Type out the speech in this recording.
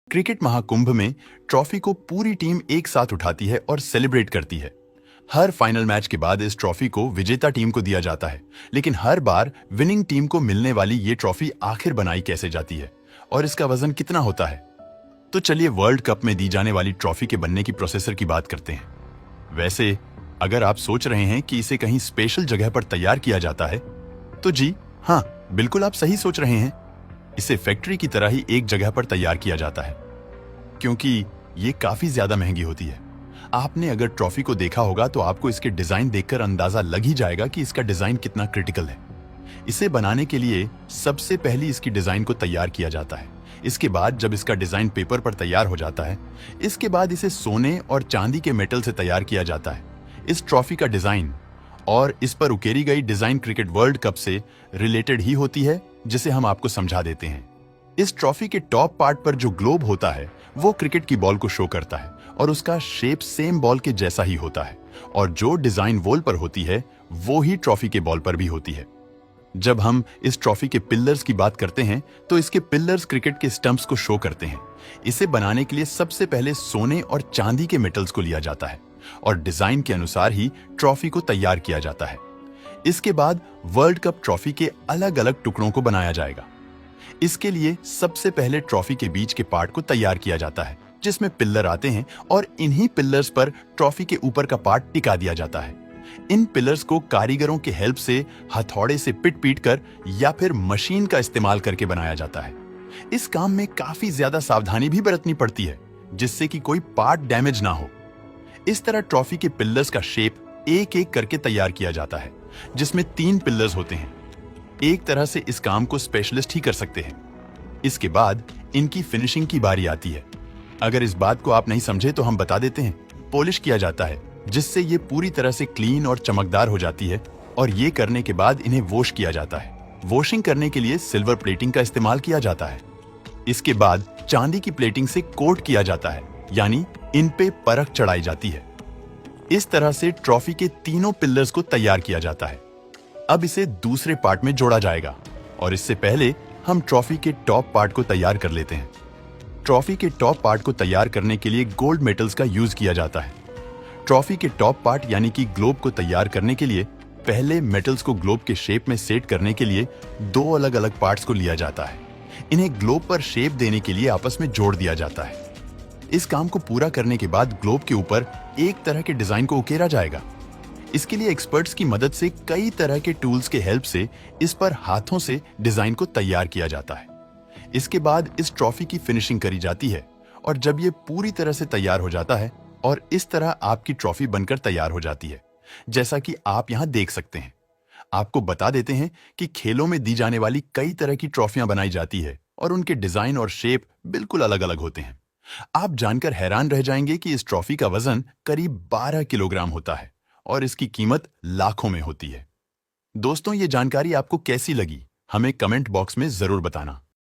Cricket Mahakumbh में trophy को पूरी टीम एक साथ उठाती है और सेलिब्रेट करती है। हर फाइनल मैच के बाद इस ट्रॉफी को विजेता टीम को दिया जाता है, लेकिन हर बार विनिंग टीम को मिलने वाली ये ट्रॉफी आखिर बनाई कैसे जाती है और इसका वजन कितना होता है। तो चलिए वर्ल्ड कप में दी जाने वाली ट्रॉफी के बनने की प्रोसेसर की बात करते हैं। वैसे अगर आप सोच रहे हैं कि इसे कहीं स्पेशल जगह पर तैयार किया जाता है, तो जी हाँ, बिल्कुल आप सही सोच रहे हैं। इसे फैक्ट्री की तरह ही एक जगह पर तैयार किया जाता है, क्योंकि ये काफी ज्यादा महंगी होती है। आपने अगर ट्रॉफी को देखा होगा तो आपको इसके डिजाइन देखकर अंदाजा लग ही जाएगा कि इसका डिजाइन कितना क्रिटिकल है। इसे बनाने के लिए सबसे पहले इसकी डिजाइन को तैयार किया जाता है। इसके बाद जब इसका डिजाइन पेपर पर तैयार हो जाता है, इसके बाद इसे सोने और चांदी के मेटल से तैयार किया जाता है। इस ट्रॉफी का डिजाइन और इस पर उकेरी गई डिजाइन क्रिकेट वर्ल्ड कप से रिलेटेड ही होती है, जिसे हम आपको समझा देते हैं। इस ट्रॉफी के टॉप पार्ट पर जो ग्लोब होता है वो क्रिकेट की बॉल को शो करता है और उसका शेप सेम बॉल के जैसा ही होता है, और जो डिजाइन वॉल पर होती है वो ही ट्रॉफी के बॉल पर भी होती है। जब हम इस ट्रॉफी के पिलर्स की बात करते हैं तो इसके पिलर्स क्रिकेट के स्टंप्स को शो करते हैं। इसे बनाने के लिए सबसे पहले सोने और चांदी के मेटल्स को लिया जाता है और डिजाइन के अनुसार ही ट्रॉफी को तैयार किया जाता है। इसके बाद वर्ल्ड कप ट्रॉफी के अलग अलग टुकड़ों को बनाया जाएगा। इसके लिए सबसे पहले ट्रॉफी के बीच के पार्ट को तैयार किया जाता है, जिसमें पिल्लर आते हैं, और इन्हीं पिल्लर्स पर ट्रॉफी के ऊपर का पार्ट टिका दिया जाता है। इन पिलर्स को कारीगरों के हेल्प से हथौड़े से पीट कर या फिर मशीन का इस्तेमाल करके बनाया जाता है। इस काम में काफी ज्यादा सावधानी भी बरतनी पड़ती है, जिससे कि कोई पार्ट डैमेज ना हो। इस तरह ट्रॉफी के पिलर्स का शेप एक एक करके तैयार किया जाता है, जिसमें 3 पिलर्स होते हैं। एक तरह से इस काम को स्पेशलिस्ट ही कर सकते हैं। इसके बाद इनकी फिनिशिंग की बारी आती है। अगर इस बात को आप नहीं समझे तो हम बता देते हैं। पॉलिश किया जाता है, जिससे ये पूरी तरह से क्लीन और चमकदार हो जाती है, और ये करने के बाद इन्हें वॉश किया जाता है। वॉशिंग करने के लिए सिल्वर प्लेटिंग का इस्तेमाल किया जाता है। इसके बाद चांदी की प्लेटिंग से कोट किया जाता है, यानी इन पे परख चढ़ाई जाती है। इस तरह से ट्रॉफी के तीनों पिलर्स को तैयार किया जाता है। अब इसे दूसरे पार्ट में जोड़ा जाएगा, और इससे पहले हम ट्रॉफी के टॉप पार्ट को तैयार कर लेते हैं। ट्रॉफी के टॉप पार्ट को तैयार करने के लिए गोल्ड मेटल्स का यूज किया जाता है। ट्रॉफी के टॉप पार्ट यानी कि ग्लोब को तैयार करने के लिए पहले मेटल्स को ग्लोब के शेप में सेट करने के लिए 2 अलग अलग पार्ट्स को लिया जाता है। इन्हें ग्लोब पर शेप देने के लिए आपस में जोड़ दिया जाता है। इस काम को पूरा करने के बाद ग्लोब के ऊपर एक तरह के डिजाइन को उकेरा जाएगा। इसके लिए एक्सपर्ट्स की मदद से कई तरह के टूल्स के हेल्प से इस पर हाथों से डिजाइन को तैयार किया जाता है। इसके बाद इस ट्रॉफी की फिनिशिंग करी जाती है, और जब ये पूरी तरह से तैयार हो जाता है और इस तरह आपकी ट्रॉफी बनकर तैयार हो जाती है, जैसा कि आप यहाँ देख सकते हैं। आपको बता देते हैं कि खेलों में दी जाने वाली कई तरह की ट्रॉफियां बनाई जाती है और उनके डिजाइन और शेप बिल्कुल अलग अलग होते हैं। आप जानकर हैरान रह जाएंगे कि इस ट्रॉफी का वजन करीब 12 किलोग्राम होता है और इसकी कीमत लाखों में होती है। दोस्तों, ये जानकारी आपको कैसी लगी, हमें कमेंट बॉक्स में जरूर बताना।